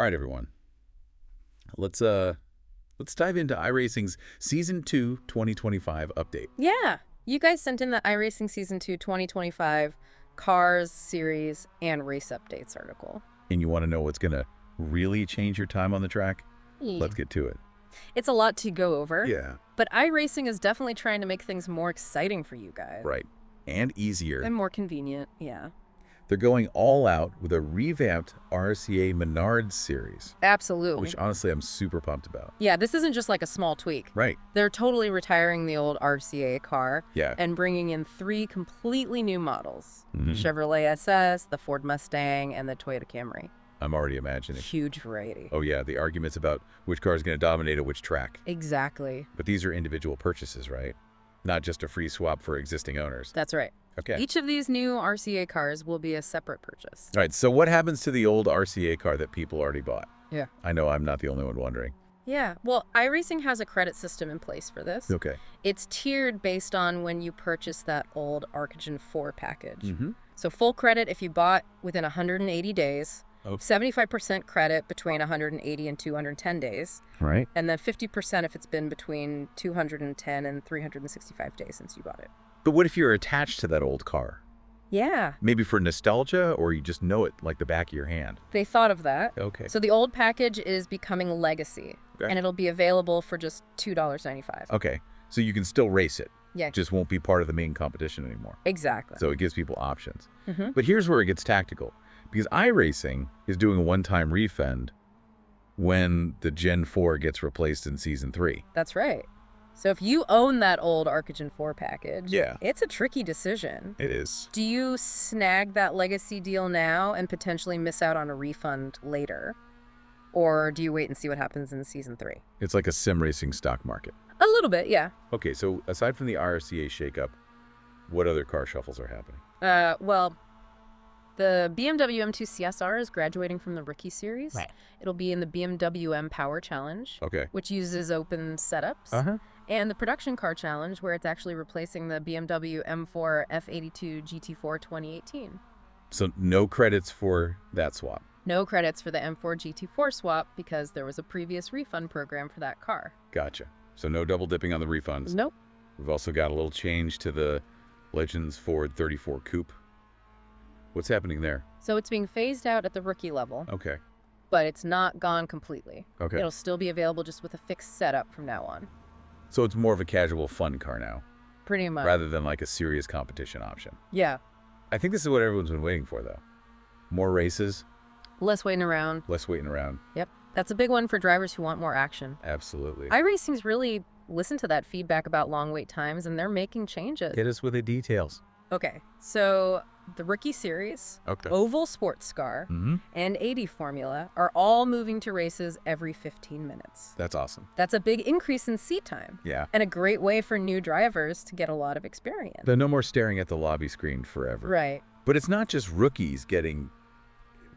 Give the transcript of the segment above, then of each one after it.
All right, everyone. Let's dive into iRacing's Season 2 2025 update. Yeah, you guys sent in the iRacing Season 2 2025 Cars, Series, and Race Updates article. And you want to know what's going to really change your time on the track? Let's get to it. It's a lot to go over. Yeah. But iRacing is definitely trying to make things more exciting for you guys. Right. And easier. And more convenient, yeah. They're going all out with a revamped RCA Menards series. Absolutely. Which, honestly, I'm super pumped about. Yeah, this isn't just like a small tweak. Right. They're totally retiring the old RCA car. Yeah. And bringing in 3 completely new models. Chevrolet SS, the Ford Mustang, and the Toyota Camry. I'm already imagining. Huge variety. Oh, yeah, the arguments about which car is going to dominate at which track. Exactly. But these are individual purchases, right? Not just a free swap for existing owners. That's right. Okay. Each of these new RCA cars will be a separate purchase. All right, so what happens to the old RCA car that people already bought? Yeah. I know I'm not the only one wondering. Yeah, well, iRacing has a credit system in place for this. Okay. It's tiered based on when you purchase that old Arcogen 4 package. Mm-hmm. So full credit if you bought within 180 days, Oh. 75% credit between 180 and 210 days, Right. and then 50% if it's been between 210 and 365 days since you bought it. But what if you're attached to that old car? Yeah, Maybe for nostalgia, or you just know it like the back of your hand? they thought of that. Okay. So the old package is becoming legacy, Okay. and it'll be available for just $2.95. Okay, so you can still race it. Yeah, Just won't be part of the main competition anymore. exactly. So it gives people options. Mhm. But here's where it gets tactical. Because iRacing is doing a one-time refund when the Gen 4 gets replaced in Season 3. That's right. So if you own that old Arcogen 4 package, Yeah. it's a tricky decision. It is. Do you snag that legacy deal now and potentially miss out on a refund later? Or do you wait and see what happens in Season 3? It's like a sim racing stock market. A little bit, yeah. Okay, so aside from the RCA shakeup, what other car shuffles are happening? Well, the BMW M2 CSR is graduating from the Rookie Series. Right. It'll be in the BMW M Power Challenge, Okay. which uses open setups. Uh-huh. And the Production Car Challenge, where it's actually replacing the BMW M4 F82 GT4 2018. So no credits for that swap. No credits for the M4 GT4 swap because there was a previous refund program for that car. Gotcha. So no double dipping on the refunds. Nope. We've also got a little change to the Legends Ford 34 Coupe. What's happening there? So it's being phased out at the rookie level, Okay. but it's not gone completely. Okay. It'll still be available just with a fixed setup from now on. So it's more of a casual fun car now, Pretty much. rather than like a serious competition option. Yeah. I think this is what everyone's been waiting for, though. More races, Less waiting around. less waiting around. Yep. That's a big one for drivers who want more action. Absolutely. iRacing's really listened to that feedback about long wait times, and they're making changes. Hit us with the details. Okay, so the Rookie Series, Okay. Oval Sports Car, Mm-hmm. and 80 Formula are all moving to races every 15 minutes. That's awesome. That's a big increase in seat time, Yeah. and a great way for new drivers to get a lot of experience. There's no more staring at the lobby screen forever. Right. But it's not just rookies getting...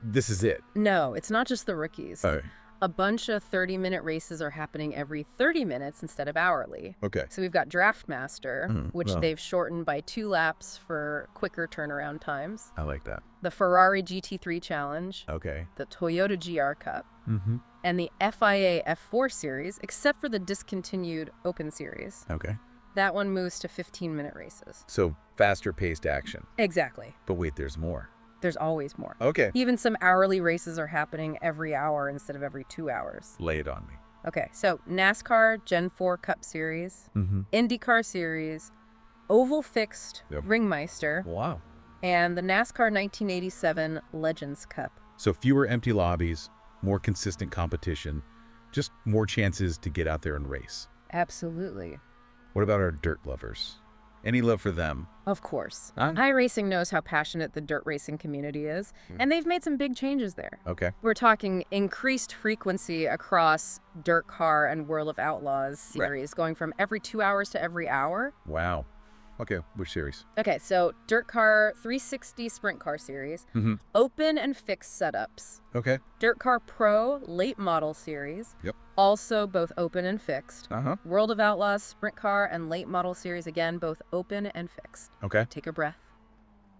This is it. No, it's not just the rookies. Oh, A bunch of 30-minute races are happening every 30 minutes instead of hourly. okay. So we've got Draftmaster, which well. they've shortened by 2 laps for quicker turnaround times. I like that. The Ferrari GT3 Challenge, Okay. the Toyota GR Cup, Mm-hmm. and the FIA F4 Series, except for the discontinued Open Series. Okay. That one moves to 15-minute races. So faster paced action. Exactly. But wait, there's more. There's always more. Okay. Even some hourly races are happening every hour instead of every 2 hours. Lay it on me. Okay, so NASCAR Gen 4 Cup Series, Mm-hmm. IndyCar Series, Oval Fixed Yep. Ringmeister, Wow. and the NASCAR 1987 Legends Cup. So fewer empty lobbies, more consistent competition, just more chances to get out there and race. Absolutely. What about our dirt lovers? Any love for them? Of course. Huh? iRacing knows how passionate the dirt racing community is, and they've made some big changes there. Okay. We're talking increased frequency across Dirt Car and World of Outlaws Right. series, going from every 2 hours to every hour. Wow. Okay, which series? Okay, so Dirt Car 360 Sprint Car Series, Mm-hmm. open and fixed setups. Okay. Dirt Car Pro Late Model Series, Yep. also both open and fixed. Uh-huh. World of Outlaws Sprint Car and Late Model Series, again, both open and fixed. Okay. Take a breath.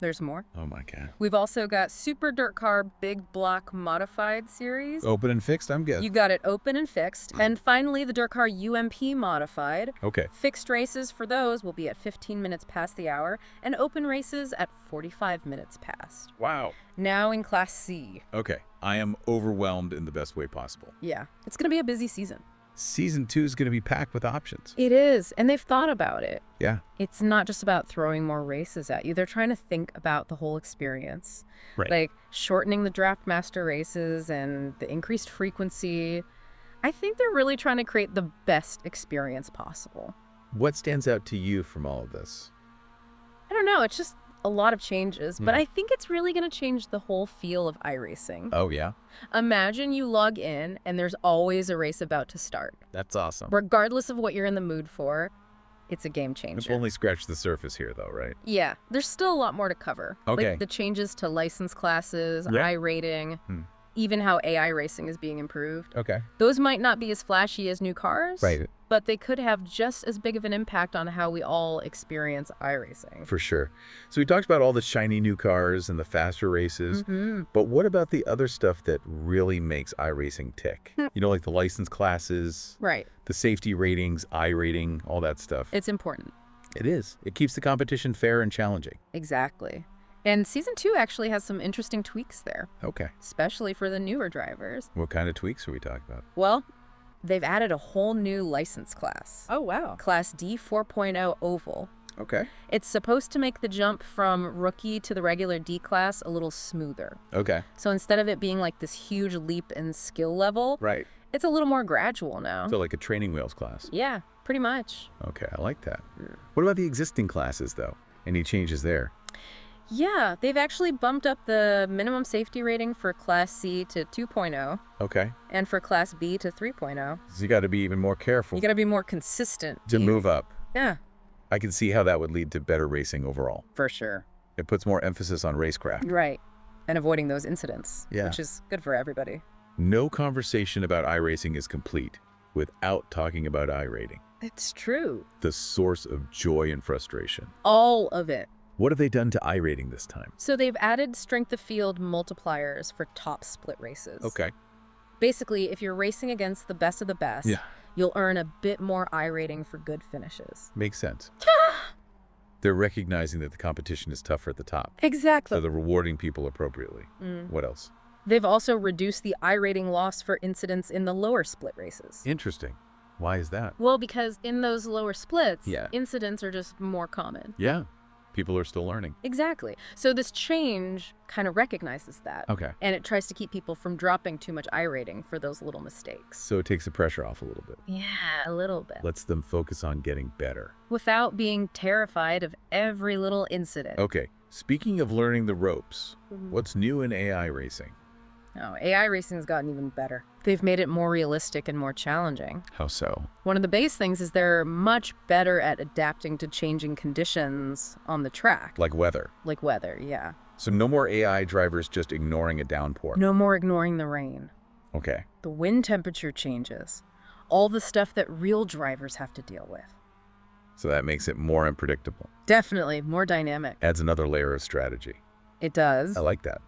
there's more. Oh my God. We've also got Super Dirt Car Big Block Modified Series. Open and fixed, I'm good. You got it open and fixed. And finally, the Dirt Car UMP Modified. Okay. Fixed races for those will be at 15 minutes past the hour, and open races at 45 minutes past. Wow. Now in Class C. Okay. I am overwhelmed in the best way possible. Yeah, it's going to be a busy season. Season 2 is going to be packed with options. It is, and they've thought about it. Yeah. It's not just about throwing more races at you. They're trying to think about the whole experience. Right. Like shortening the Draft Master races and the increased frequency. I think they're really trying to create the best experience possible. What stands out to you from all of this? I don't know. It's just a lot of changes, but I think it's really going to change the whole feel of iRacing. Oh, yeah? Imagine you log in and there's always a race about to start. That's awesome. Regardless of what you're in the mood for, it's a game We've changer. only scratched the surface here, though, right? Yeah, there's still a lot more to cover. Okay. Like the changes to license classes, Yeah. iRating, even how AI racing is being improved. Okay. Those might not be as flashy as new cars, Right. but they could have just as big of an impact on how we all experience iRacing. For sure. So we talked about all the shiny new cars and the faster races, but what about the other stuff that really makes iRacing tick? You know, like the license classes, Right. the safety ratings, iRating, all that stuff. It's important. It is. It keeps the competition fair and challenging. Exactly. And Season 2 actually has some interesting tweaks there, Okay. especially for the newer drivers. What kind of tweaks are we talking about? Well, they've added a whole new license class. Oh, wow. Class D 4.0 Oval. Okay. It's supposed to make the jump from rookie to the regular D class a little smoother. Okay. So instead of it being like this huge leap in skill level, Right. it's a little more gradual now. So like a training wheels class. Yeah, pretty much. Okay, I like that. What about the existing classes, though? Any changes there? Yeah, they've actually bumped up the minimum safety rating for Class C to 2.0 Okay. and for Class B to 3.0. So you got to be even more careful You got to be more consistent. to move up. Yeah, I can see how that would lead to better racing overall. for sure. It puts more emphasis on racecraft. Right. And avoiding those incidents, Yeah. which is good for everybody. No conversation about iRacing is complete without talking about iRating, It's true. the source of joy and frustration. All of it. What have they done to iRating this time? So they've added strength of field multipliers for top split races. Okay. Basically, if you're racing against the best of the best, Yeah. you'll earn a bit more iRating for good finishes. Makes sense. They're recognizing that the competition is tougher at the top, Exactly. so they're rewarding people appropriately. What else? They've also reduced the iRating loss for incidents in the lower split races. Interesting. Why is that? Well, because in those lower splits, Yeah. incidents are just more common. Yeah. People are still learning. Exactly. So this change kind of recognizes that. Okay. And it tries to keep people from dropping too much iRating for those little mistakes. So it takes the pressure off a little bit. Yeah, a little bit. Lets them focus on getting better. Without being terrified of every little incident. Okay. Speaking of learning the ropes, what's new in AI racing? Oh, AI racing's gotten even better. They've made it more realistic and more challenging. How so? One of the base things is they're much better at adapting to changing conditions on the track. Like weather. Like weather, yeah. So no more AI drivers just ignoring a downpour. No more ignoring the rain. Okay. The wind temperature changes. All the stuff that real drivers have to deal with. So that makes it more unpredictable. Definitely more dynamic. Adds another layer of strategy. It does. I like that.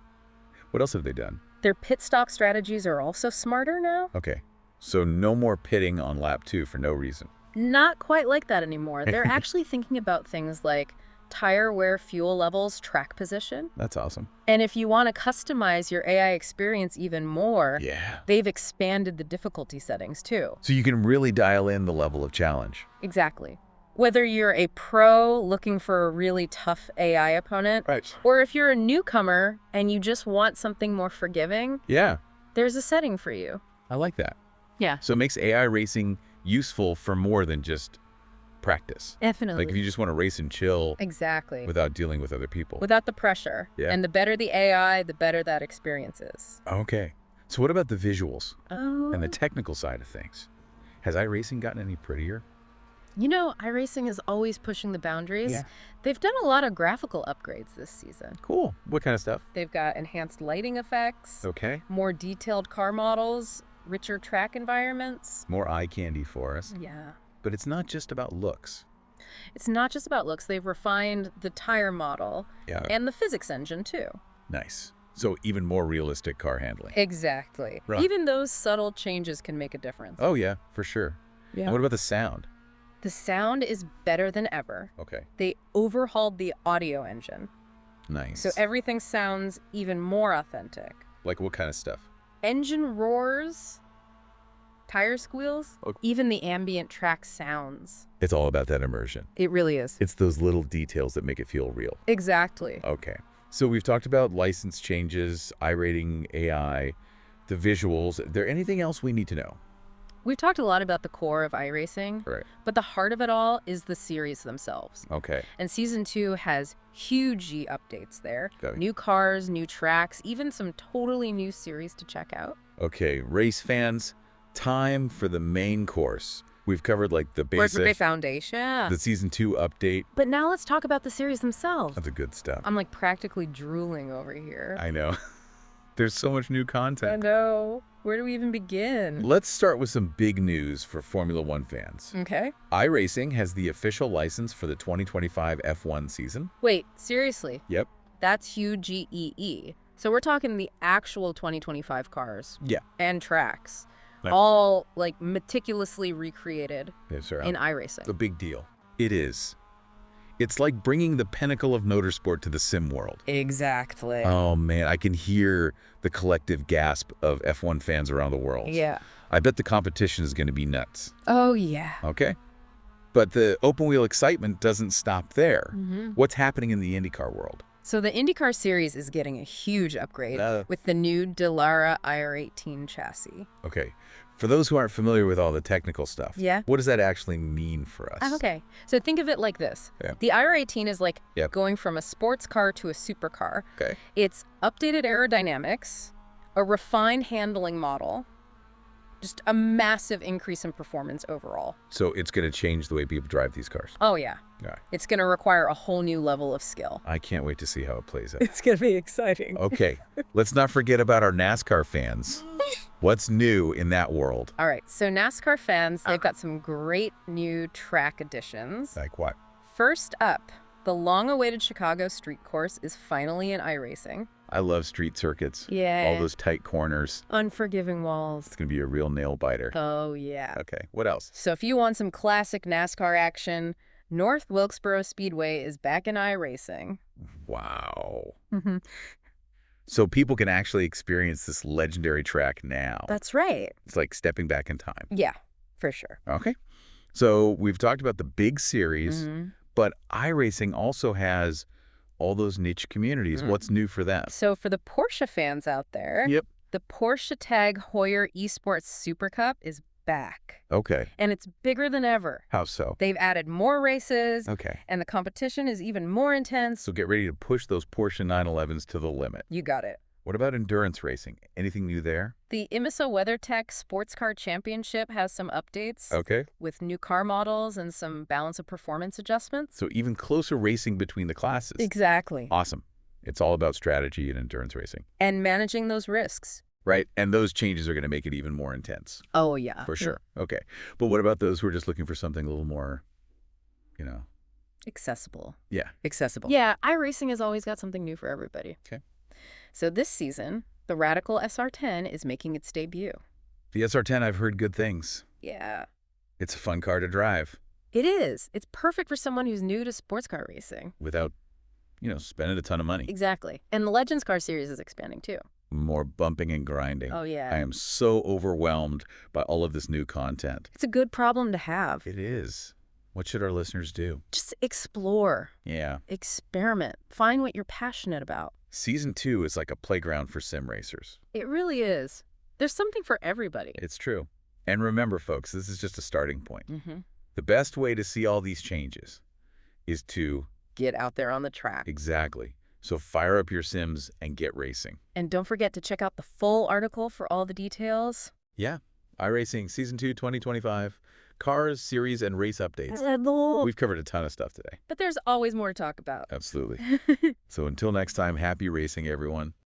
What else have they done? Their pit stop strategies are also smarter now. Okay. So no more pitting on lap 2 for no reason. Not quite like that anymore. They're actually thinking about things like tire wear, fuel levels, track position. That's awesome. And if you want to customize your AI experience even more, Yeah. they've expanded the difficulty settings too. So you can really dial in the level of challenge. Exactly. Whether you're a pro looking for a really tough AI opponent, Right. or if you're a newcomer and you just want something more forgiving, Yeah. there's a setting for you. I like that. Yeah. So it makes AI racing useful for more than just practice. Definitely. Like if you just want to race and chill Exactly. without dealing with other people. Without the pressure. Yeah. And the better the AI, the better that experience is. Okay. So what about the visuals Oh. and the technical side of things? Has iRacing gotten any prettier? You know, iRacing is always pushing the boundaries. Yeah. They've done a lot of graphical upgrades this season. Cool. What kind of stuff? They've got enhanced lighting effects, Okay. more detailed car models, richer track environments. More eye candy for us. Yeah. But it's not just about looks. It's not just about looks. They've refined the tire model Yeah. and the physics engine, too. Nice. So even more realistic car handling. Exactly. Right. Even those subtle changes can make a difference. Oh, yeah, for sure. Yeah. And what about the sound? The sound is better than ever. Okay. They overhauled the audio engine, Nice. so everything sounds even more authentic. Like what kind of stuff? Engine roars, tire squeals, Okay. even the ambient track sounds. It's all about that immersion. It really is. It's those little details that make it feel real. Exactly. Okay. So we've talked about license changes, iRating AI, the visuals. Is there anything else we need to know? We've talked a lot about the core of iRacing, Right. but the heart of it all is the series themselves. Okay. And Season 2 has huge updates there. Okay. New cars, new tracks, even some totally new series to check out. Okay, race fans, time for the main course. We've covered like the Where's the basic, foundation? the Season 2 update. But now let's talk about the series themselves. That's the good stuff. I'm like practically drooling over here. I know. There's so much new I content. know. Where do we even begin? Let's start with some big news for Formula One fans. Okay. iRacing has the official license for the 2025 F1 season. Wait, seriously? Yep. That's huge GEE. So we're talking the actual 2025 cars. Yeah. And tracks. Right. All like meticulously recreated Yes, sir. in iRacing. A big deal. It is. It's like bringing the pinnacle of motorsport to the sim world. Exactly. Oh, man, I can hear the collective gasp of F1 fans around the world. Yeah. I bet the competition is going to be nuts. Oh, yeah. Okay? But the open wheel excitement doesn't stop there. Mm-hmm. What's happening in the IndyCar world? So the IndyCar series is getting a huge upgrade with the new Dallara IR18 chassis. Okay. For those who aren't familiar with all the technical stuff, Yeah. what does that actually mean for us? Okay. So think of it like this. Yeah. The IR18 is like Yep. going from a sports car to a supercar. Okay. It's updated aerodynamics, a refined handling model, just a massive increase in performance overall. So it's going to change the way people drive these cars. Oh, yeah. All right. It's going to require a whole new level of skill. I can't wait to see how it plays out. It's going to be exciting. Okay, let's not forget about our NASCAR fans. What's new in that world? All right. So NASCAR fans, they've got some great new track additions. Like what? First up, the long-awaited Chicago street course is finally in iRacing. I love street circuits. Yeah. All those tight corners. Unforgiving walls. It's going to be a real nail biter. Oh, yeah. Okay, what else? So if you want some classic NASCAR action, North Wilkesboro Speedway is back in iRacing. Wow. Mm-hmm. So people can actually experience this legendary track now. That's right. It's like stepping back in time. Yeah, for sure. Okay. So we've talked about the big series, Mhm. but iRacing also has all those niche communities. Mm. What's new for them? So for the Porsche fans out there, Yep. the Porsche Tag Heuer Esports Super Cup is back. Okay. And it's bigger than ever. How so? They've added more races, Okay. and the competition is even more intense. So get ready to push those Porsche 911s to the limit. You got it. What about endurance racing? Anything new there? The IMSA WeatherTech Sports Car Championship has some updates Okay. with new car models and some balance of performance adjustments. So even closer racing between the classes. Exactly. Awesome. It's all about strategy and endurance racing. And managing those risks. Right? And those changes are going to make it even more intense. Oh, yeah. For sure. Okay. But what about those who are just looking for something a little more, you know? Accessible. Yeah. Accessible. Yeah, iRacing has always got something new for everybody. Okay. So this season, the Radical SR10 is making its debut. The SR10, I've heard good things. Yeah. It's a fun car to drive It is. It's perfect for someone who's new to sports car racing. without, spending a ton of money. Exactly. And the Legends Car series is expanding too. More bumping and grinding. Oh, yeah. I am so overwhelmed by all of this new content. It's a good problem to have. It is. What should our listeners do? Just explore, Yeah. experiment, find what you're passionate about. Season 2 is like a playground for sim racers. It really is. There's something for everybody. It's true. And remember, folks, this is just a starting point. Mm-hmm. The best way to see all these changes is to... Get out there on the track. Exactly. So fire up your sims and get racing. And don't forget to check out the full article for all the details. Yeah. iRacing Season 2 2025. Cars, series, and race updates. We've covered a ton of stuff today. But there's always more to talk about. Absolutely. So until next time, happy racing, everyone.